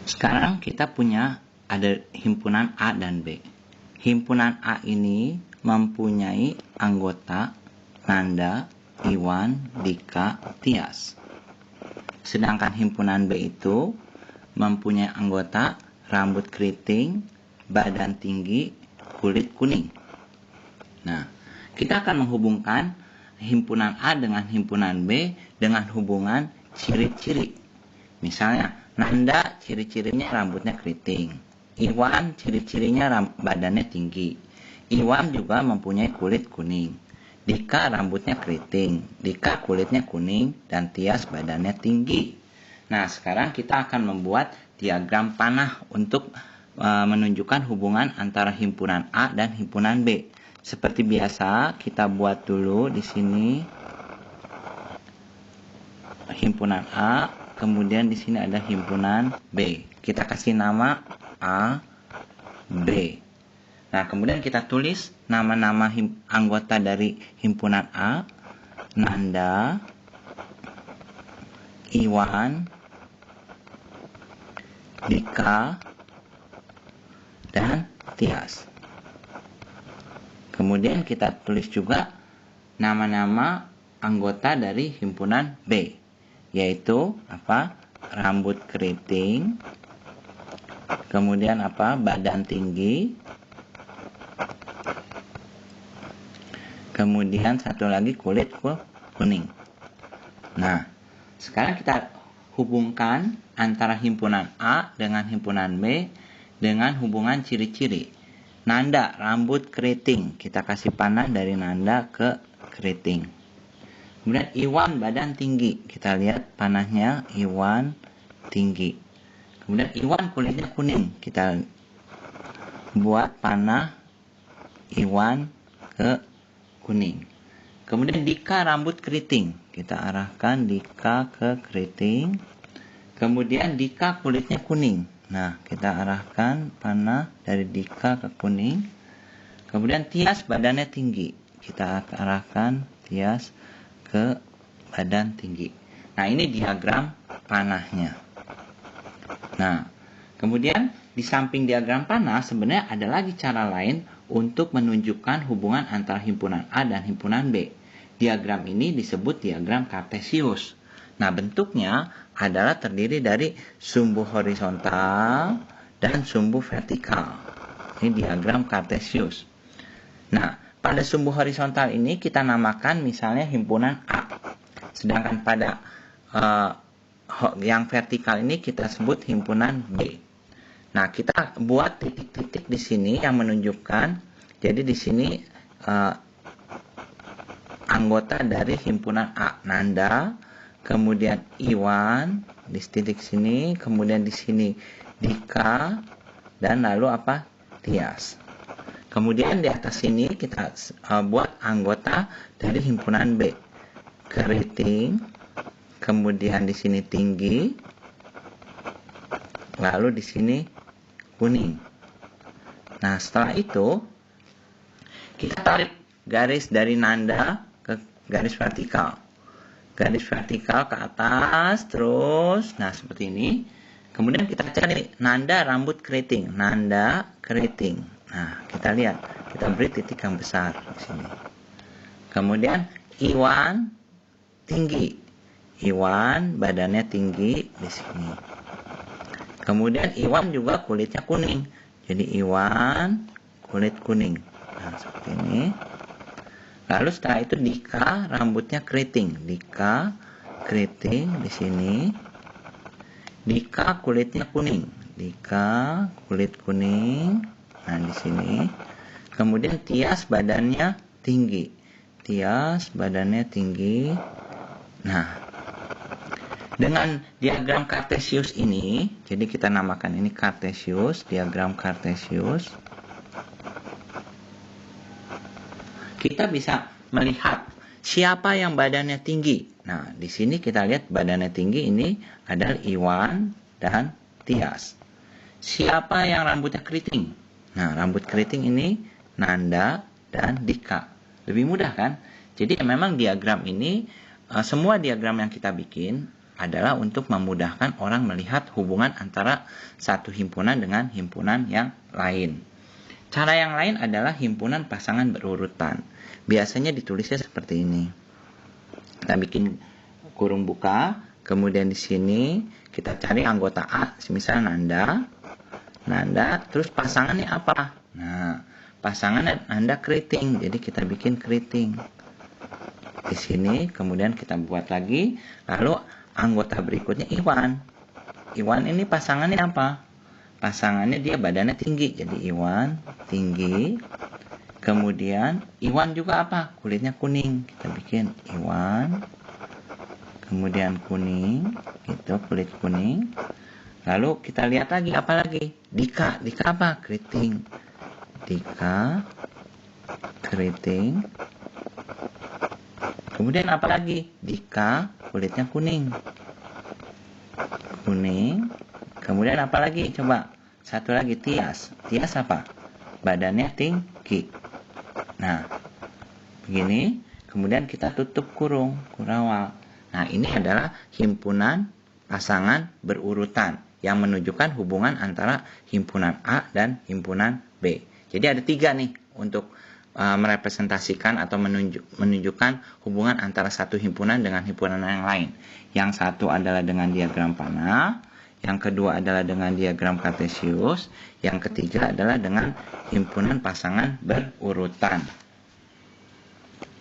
Sekarang kita punya ada himpunan A dan B. Himpunan A ini mempunyai anggota Nanda, Iwan, Dika, Tias. Sedangkan himpunan B itu mempunyai anggota rambut keriting, badan tinggi, kulit kuning. Nah, kita akan menghubungkan himpunan A dengan himpunan B dengan hubungan ciri-ciri. Misalnya, Nanda ciri-cirinya rambutnya keriting. Iwan ciri-cirinya badannya tinggi. Iwan juga mempunyai kulit kuning. Dika rambutnya keriting. Dika kulitnya kuning. Dan Tias badannya tinggi. Nah, sekarang kita akan membuat diagram panah untuk menunjukkan hubungan antara himpunan A dan himpunan B. Seperti biasa, kita buat dulu di sini himpunan A. Kemudian di sini ada himpunan B. Kita kasih nama A, B. Nah, kemudian kita tulis nama-nama anggota dari himpunan A. Nanda, Iwan, Dika, dan Tias. Kemudian kita tulis juga nama-nama anggota dari himpunan B, yaitu rambut keriting, kemudian badan tinggi, kemudian satu lagi kulit kuning. Nah, sekarang kita hubungkan antara himpunan A dengan himpunan B dengan hubungan ciri-ciri. Nanda rambut keriting, kita kasih panah dari Nanda ke keriting. Kemudian Iwan badan tinggi, kita lihat panahnya Iwan tinggi. Kemudian Iwan kulitnya kuning, kita buat panah Iwan ke kuning. Kemudian Dika rambut keriting, kita arahkan Dika ke keriting. Kemudian Dika kulitnya kuning. Nah, kita arahkan panah dari Dika ke kuning. Kemudian Tias badannya tinggi, kita arahkan Tias ke badan tinggi. Nah, ini diagram panahnya. Nah, kemudian di samping diagram panah sebenarnya ada lagi cara lain untuk menunjukkan hubungan antara himpunan A dan himpunan B. Diagram ini disebut diagram kartesius. Nah, bentuknya adalah terdiri dari sumbu horizontal dan sumbu vertikal. Ini diagram kartesius. Nah, pada sumbu horizontal ini kita namakan misalnya himpunan A. Sedangkan pada yang vertikal ini kita sebut himpunan B. Nah, kita buat titik-titik di sini yang menunjukkan, jadi di sini anggota dari himpunan A, Nanda, kemudian Iwan di titik sini, kemudian di sini Dika, dan lalu Tias. Kemudian di atas sini kita buat anggota dari himpunan B, keriting, kemudian di sini tinggi, lalu di sini kuning. Nah, setelah itu kita tarik garis dari Nanda ke garis vertikal. Garis vertikal ke atas terus. Nah, seperti ini. Kemudian kita cari Nanda rambut keriting. Nanda keriting. Nah, kita lihat. Kita beri titik yang besar di sini. Kemudian Iwan tinggi. Iwan badannya tinggi di sini. Kemudian Iwan juga kulitnya kuning. Jadi Iwan kulit kuning. Nah, seperti ini. Lalu setelah itu Dika rambutnya keriting. Dika keriting di sini. Dika kulitnya kuning. Dika kulit kuning. Nah, di sini. Kemudian Tias badannya tinggi. Tias badannya tinggi. Nah, dengan diagram kartesius ini, jadi kita namakan ini kartesius, diagram kartesius. Kita bisa melihat siapa yang badannya tinggi. Nah, di sini kita lihat badannya tinggi ini adalah Iwan dan Tias. Siapa yang rambutnya keriting? Nah, rambut keriting ini Nanda dan Dika. Lebih mudah kan? Jadi memang diagram ini, semua diagram yang kita bikin adalah untuk memudahkan orang melihat hubungan antara satu himpunan dengan himpunan yang lain. Cara yang lain adalah himpunan pasangan berurutan. Biasanya ditulisnya seperti ini. Kita bikin kurung buka, kemudian di sini kita cari anggota A, misalnya Nanda, terus pasangannya apa? Nah, pasangan Nanda keriting, jadi kita bikin keriting. Di sini kemudian kita buat lagi, lalu anggota berikutnya Iwan. Iwan ini pasangannya apa? Pasangannya dia badannya tinggi, jadi Iwan tinggi. Kemudian Iwan juga apa? Kulitnya kuning, kita bikin Iwan. Kemudian kuning, itu kulit kuning. Lalu kita lihat lagi apa lagi? Dika apa? Keriting. Dika keriting. Kemudian apa lagi? Dika kulitnya kuning. Kuning. Kemudian apa lagi? Coba. Satu lagi Tias. Tias apa? Badannya tinggi. Nah, begini. Kemudian kita tutup kurawal. Nah, ini adalah himpunan pasangan berurutan yang menunjukkan hubungan antara himpunan A dan himpunan B. Jadi ada 3 nih untuk merepresentasikan atau menunjukkan hubungan antara satu himpunan dengan himpunan yang lain. Yang satu adalah dengan diagram panah, yang kedua adalah dengan diagram kartesius, yang ketiga adalah dengan himpunan pasangan berurutan.